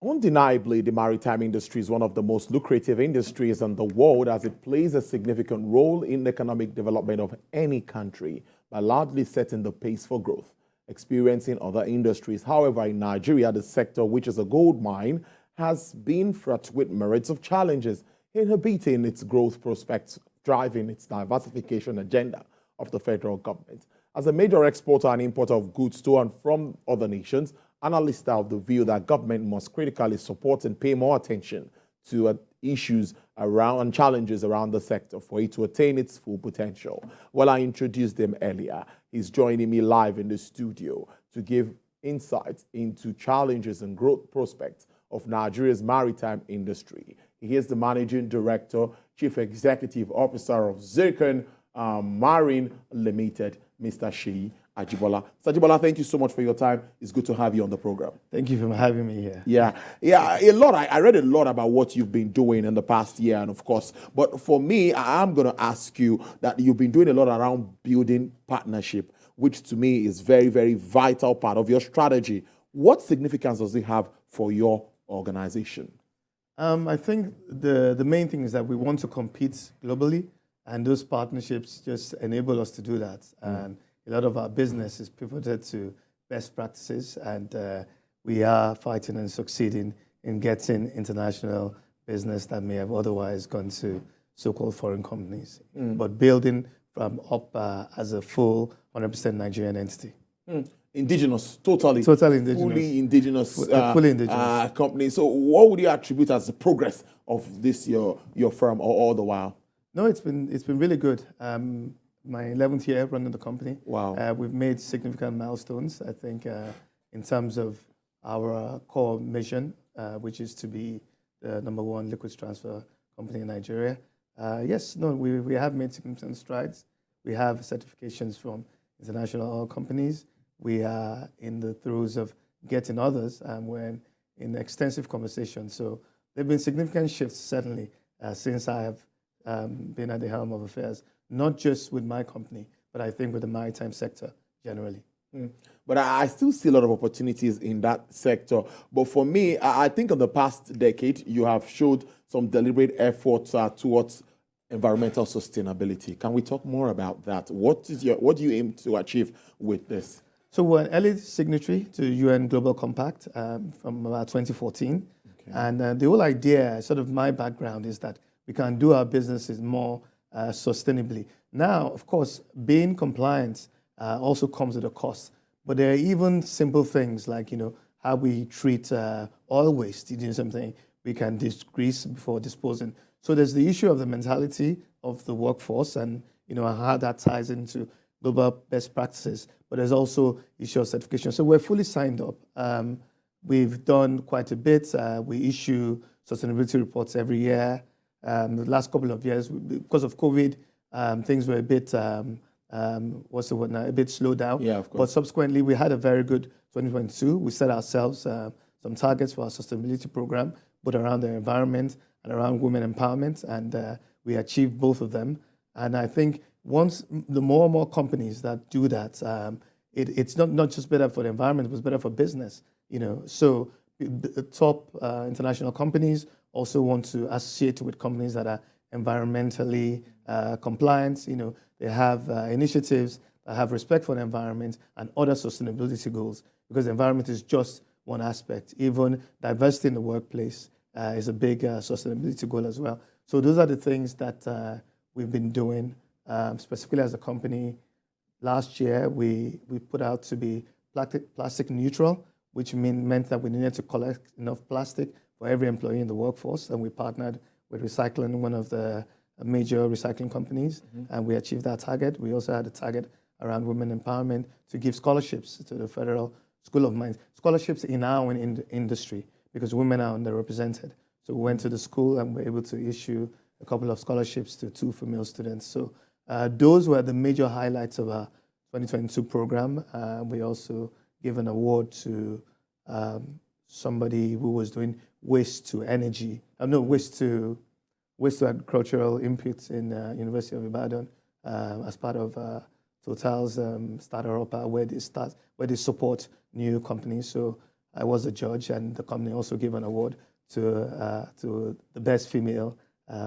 Undeniably, the maritime industry is one of the most lucrative industries in the world as it plays a significant role in the economic development of any country by largely setting the pace for growth. Experiencing other industries, however, in Nigeria, the sector, which is a gold mine, has been fraught with myriads of challenges, inhibiting its growth prospects, driving its diversification agenda of the federal government. As a major exporter and importer of goods to and from other nations, analysts are of the view that government must critically support and pay more attention to issues around and challenges around the sector for it to attain its full potential. Well, I introduced him earlier. He's joining me live in the studio to give insights into challenges and growth prospects of Nigeria's maritime industry. He is the Managing Director, Chief Executive Officer of Zircon Marine Limited, Mr. Sheyi Ajibola. Mr. Ajibola, thank you so much for your time. It's good to have you on the program. Thank you for having me here. Yeah, a lot. I read a lot about what you've been doing in the past year, and of course, but for me, I'm going to ask you that you've been doing a lot around building partnership, which to me is very, very vital part of your strategy. What significance does it have for your organization? I think the main thing is that we want to compete globally, and those partnerships just enable us to do that. And a lot of our business is pivoted to best practices, and we are fighting and succeeding in getting international business that may have otherwise gone to so-called foreign companies, but building from up as a full 100% Nigerian entity. Indigenous, totally indigenous, fully indigenous, fully indigenous company. So, what would you attribute as the progress of this your firm all the while? No, it's been really good. My 11th year running the company. Wow. We've made significant milestones, I think, in terms of our core mission, which is to be the #1 liquids transfer company in Nigeria. We have made significant strides. We have certifications from international oil companies. We are in the throes of getting others, and we're in extensive conversations. So there have been significant shifts, certainly, since I have been at the helm of affairs, not just with my company, but I think with the maritime sector generally. But I still see a lot of opportunities in that sector. But for me, I think in the past decade, you have showed some deliberate efforts towards environmental sustainability. Can we talk more about that? What do you aim to achieve with this? So we're an early signatory to UN Global Compact from about 2014. Okay. And the whole idea, sort of my background, is that we can do our businesses more sustainably. Now, of course, being compliant also comes at a cost. But there are even simple things like, how we treat oil waste. Something we can decrease before disposing. So there's the issue of the mentality of the workforce and, how that ties into global best practices. But there's also issue of certification. So we're fully signed up. We've done quite a bit. We issue sustainability reports every year. The last couple of years, because of COVID, things were a bit, a bit slowed down. Yeah, of course. But subsequently, we had a very good 2022. We set ourselves some targets for our sustainability program, both around the environment and around women empowerment, and we achieved both of them. And I think once the more and more companies that do that, it's not just better for the environment, but it's better for business. So the top international companies also want to associate with companies that are environmentally compliant. They have initiatives that have respect for the environment and other sustainability goals, because the environment is just one aspect. Even diversity in the workplace is a big sustainability goal as well. So those are the things that we've been doing. Specifically as a company, last year we put out to be plastic neutral, which meant that we needed to collect enough plastic for every employee in the workforce, and we partnered with Recycling, one of the major recycling companies, and we achieved that target. We also had a target around women empowerment to give scholarships to the Federal School of Mines, scholarships in our own industry, because women are underrepresented. So we went to the school and were able to issue a couple of scholarships to 2 female students. So those were the major highlights of our 2022 program. We also gave an award to somebody who was doing waste to agricultural inputs in University of Ibadan as part of Total's starter up where they support new companies. So I was a judge, and the company also gave an award to the best female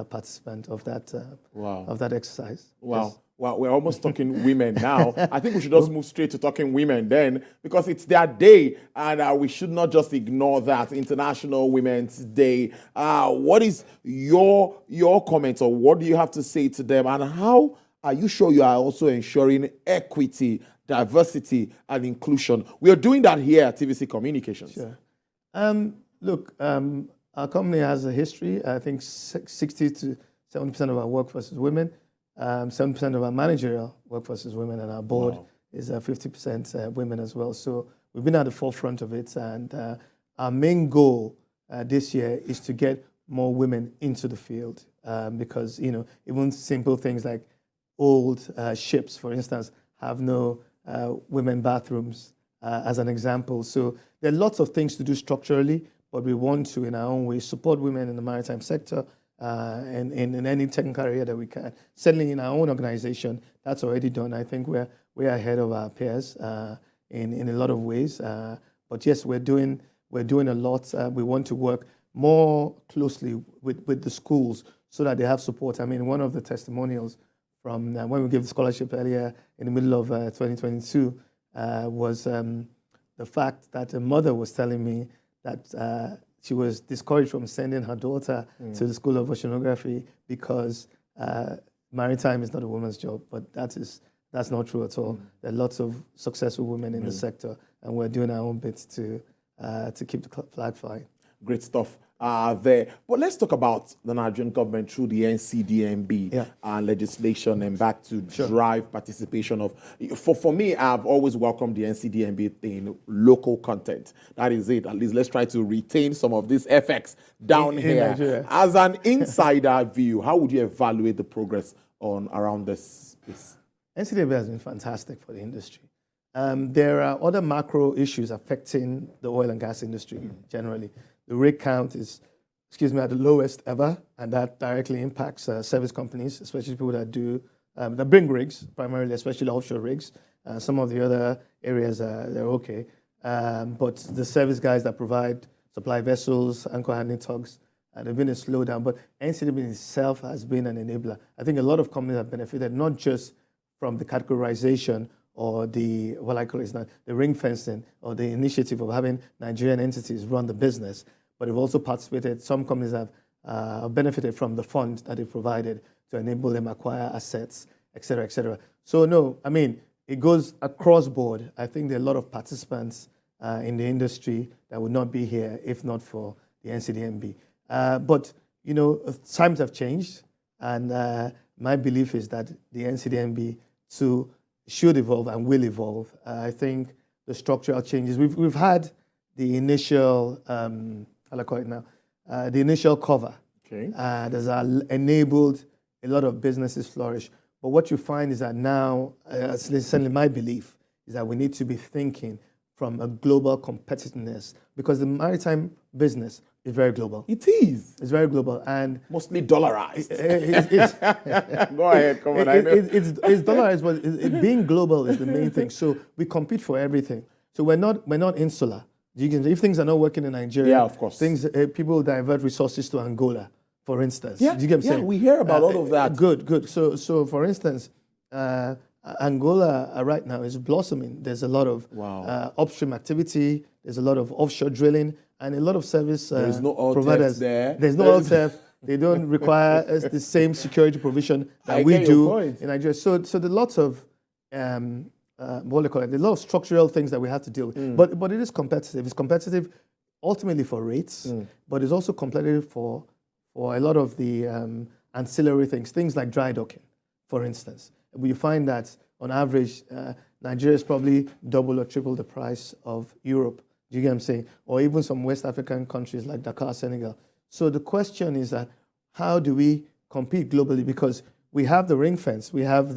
participant of that exercise. Wow. Yes. Well, we're almost talking women now. I think we should just move straight to talking women then, because it's their day, and we should not just ignore that. International Women's Day. What is your comments, or what do you have to say to them, and how are you sure you are also ensuring equity, diversity, and inclusion? We are doing that here at TVC Communications. Sure. Look, our company has a history. I think 60 to 70% of our workforce is women. 7% of our managerial workforce is women, and our board is 50% women as well. So we've been at the forefront of it, and our main goal this year is to get more women into the field, because even simple things like old ships, for instance, have no women bathrooms, as an example. So there are lots of things to do structurally, but we want to, in our own way, support women in the maritime sector. And in any technical area that we can. Certainly in our own organization, that's already done. I think we're ahead of our peers in a lot of ways. But yes, we're doing a lot. We want to work more closely with the schools so that they have support. I mean, one of the testimonials from when we gave the scholarship earlier in the middle of 2022 was the fact that a mother was telling me that she was discouraged from sending her daughter to the School of Oceanography because maritime is not a woman's job, but that's not true at all. There are lots of successful women in the sector, and we're doing our own bits to keep the flag flying. Great stuff there. But let's talk about the Nigerian government through the NCDMB legislation and back to drive participation of. For me, I've always welcomed the NCDMB thing, local content. That is it. At least let's try to retain some of these effects down here. Nigeria. As an insider view, how would you evaluate the progress around this space? NCDMB has been fantastic for the industry. There are other macro issues affecting the oil and gas industry generally. The rig count is, at the lowest ever, and that directly impacts service companies, especially people that bring rigs, primarily, especially offshore rigs. Some of the other areas, they're okay. But the service guys that supply vessels, anchor handling tugs, there's been a slowdown. But NCDB itself has been an enabler. I think a lot of companies have benefited, not just from the categorization or the ring fencing or the initiative of having Nigerian entities run the business, but they've also participated. Some companies have benefited from the fund that they provided to enable them acquire assets, et cetera, et cetera. So no, I mean, it goes across board. I think there are a lot of participants in the industry that would not be here if not for the NCDMB. But times have changed, and my belief is that the NCDMB too should evolve and will evolve. I think the structural changes, we've had the initial, the initial cover that has enabled a lot of businesses flourish. But what you find is that now, certainly my belief, is that we need to be thinking from a global competitiveness, because the maritime business is very global. It is. It's very global and mostly dollarized. Go ahead, come on. It's dollarized, but being global is the main thing. So we compete for everything. So we're not insular. If things are not working in Nigeria, of course, people divert resources to Angola, for instance. Yeah, do you get what I'm saying? We hear about all of that. Good. So for instance, Angola right now is blossoming. There's a lot of upstream activity. There's a lot of offshore drilling and a lot of service There's no oil providers. There. There's no oil theft. They don't require the same security provision that we do in Nigeria. So there are lots of there are a lot of structural things that we have to deal with. But it is competitive. It's competitive ultimately for rates, but it's also competitive for a lot of the ancillary things like dry docking, for instance. We find that on average, Nigeria is probably double or triple the price of Europe. Do you get what I'm saying? Or even some West African countries like Dakar, Senegal. So the question is that how do we compete globally? Because we have the ring fence, we have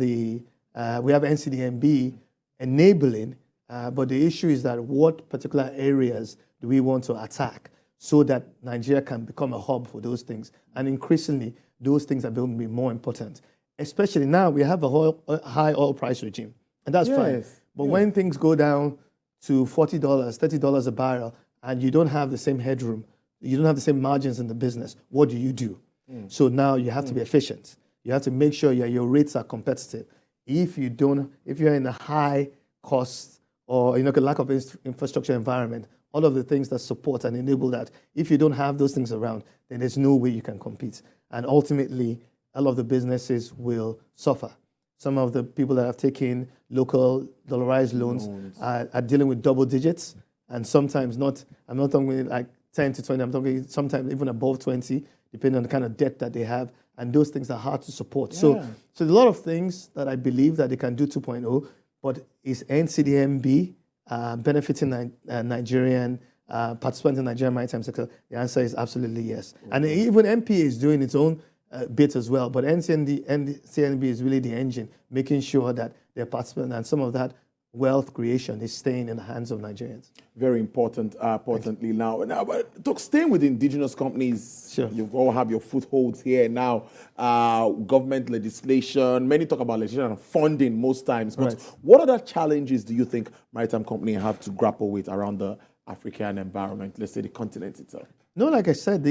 NCDMB enabling, but the issue is that what particular areas do we want to attack so that Nigeria can become a hub for those things? And increasingly, those things are going to be more important. Especially now, we have a high oil price regime, and that's fine. But when things go down to $40, $30 a barrel, and you don't have the same headroom, you don't have the same margins in the business, what do you do? So now you have to be efficient. You have to make sure your rates are competitive. If you're in a high cost or a lack of infrastructure environment, all of the things that support and enable that, if you don't have those things around, then there's no way you can compete. And ultimately, all of the businesses will suffer. Some of the people that have taken local dollarized loans are dealing with double digits, and sometimes I'm not talking like 10 to 20, I'm talking sometimes even above 20, depending on the kind of debt that they have, and those things are hard to support. Yeah. So there's a lot of things that I believe that they can do 2.0, but is NCDMB benefiting Nigerian participants in the Nigerian maritime sector? The answer is absolutely yes. Okay. And even NPA is doing its own bit as well, but NCNB is really the engine, making sure that they're participating, and some of that wealth creation is staying in the hands of Nigerians. Very importantly now, but staying with indigenous companies, sure. You all have your footholds here now. Government legislation, many talk about legislation and funding most times, but right. What other challenges do you think maritime companies have to grapple with around the African environment, let's say the continent itself? No, like I said,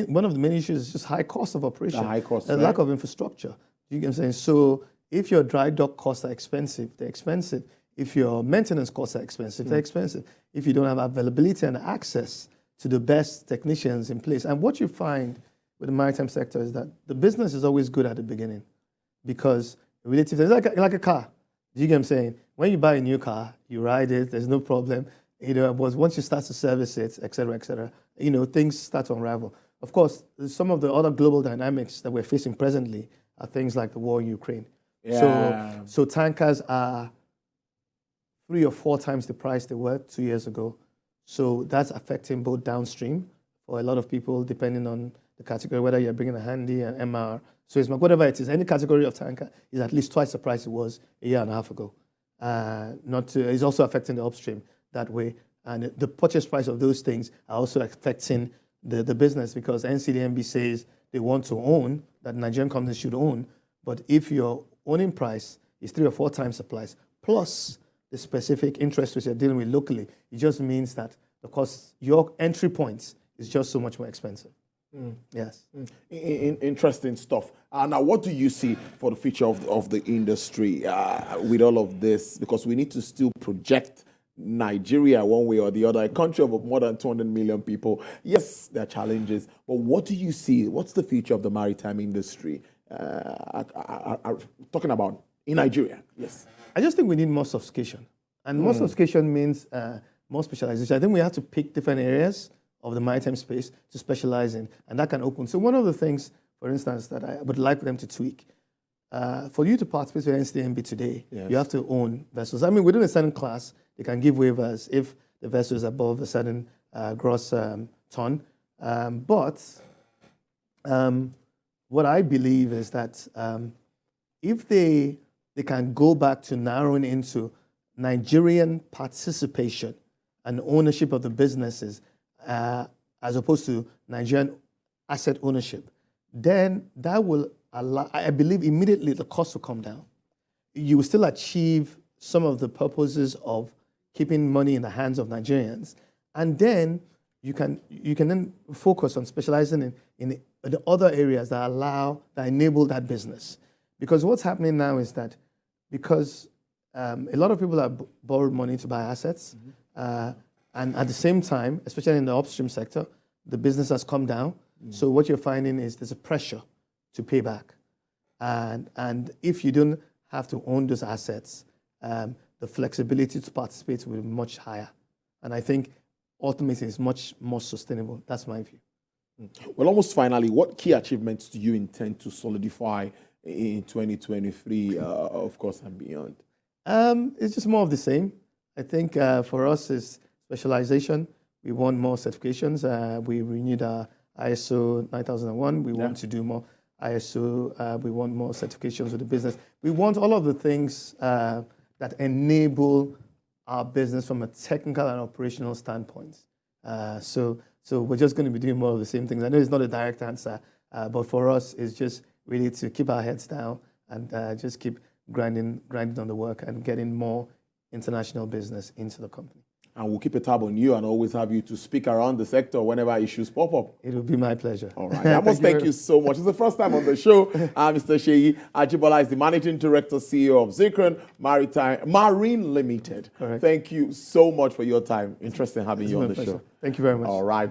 one of the main issues is just high cost of operation. The high cost, right? Lack of infrastructure. You get what I'm saying? So if your dry dock costs are expensive, they're expensive. If your maintenance costs are expensive, they're expensive. If you don't have availability and access to the best technicians in place. And what you find with the maritime sector is that the business is always good at the beginning, because relative, it's like a car. Do you get what I'm saying? When you buy a new car, you ride it, there's no problem. But once you start to service it, et cetera, things start to unravel. Of course, some of the other global dynamics that we're facing presently are things like the war in Ukraine. Yeah. So tankers are 3 or 4 times the price they were 2 years ago. So that's affecting both downstream for a lot of people, depending on the category, whether you're bringing a handy, an MR, Suezmax, whatever it is. Any category of tanker is at least twice the price it was a year and a half ago. It's also affecting the upstream that way. And the purchase price of those things are also affecting the business, because NCDMB says they want to own, that Nigerian companies should own. But if your owning price is 3 or 4 times the price, plus the specific interest rates you're dealing with locally, it just means that the cost, your entry points is just so much more expensive. Yes. Interesting stuff. Now, what do you see for the future of the industry with all of this? Because we need to still project Nigeria one way or the other, a country of more than 200 million people. Yes, there are challenges, but what do you see? What's the future of the maritime industry? Talking about in Nigeria, yes. I just think we need more sophistication. And more sophistication means more specialization. I think we have to pick different areas of the maritime space to specialize in, and that can open. So one of the things, for instance, that I would like them to tweak, for you to participate in NCDMB today, yes, you have to own vessels. I mean, within a certain class, they can give waivers if the vessel is above a certain gross ton. But what I believe is that if they can go back to narrowing into Nigerian participation and ownership of the businesses as opposed to Nigerian asset ownership, then that will allow, I believe immediately the cost will come down. You will still achieve some of the purposes of keeping money in the hands of Nigerians, and then you can then focus on specializing in the other areas that enable that business. Because what's happening now is that because a lot of people have borrowed money to buy assets, and at the same time, especially in the upstream sector, the business has come down. So what you're finding is there's a pressure to pay back. And if you don't have to own those assets, the flexibility to participate will be much higher. And I think ultimately it's much more sustainable. That's my view. Well, almost finally, what key achievements do you intend to solidify in 2023, of course, and beyond? It's just more of the same. I think for us is specialization. We want more certifications. We renewed our ISO 9001. We want to do more ISO. We want more certifications with the business. We want all of the things that enable our business from a technical and operational standpoint. So we're just going to be doing more of the same things. I know it's not a direct answer, but for us, it's just really to keep our heads down and just keep grinding on the work and getting more international business into the company. and we'll keep a tab on you and always have you to speak around the sector whenever issues pop up. It will be my pleasure. All right. I must thank you so much. It's the first time on the show. Mr. Seyi Ajibola is the Managing Director, CEO of Zikran Marine Limited. Correct. Thank you so much for your time. Interesting having you on the show. Thank you very much. All right.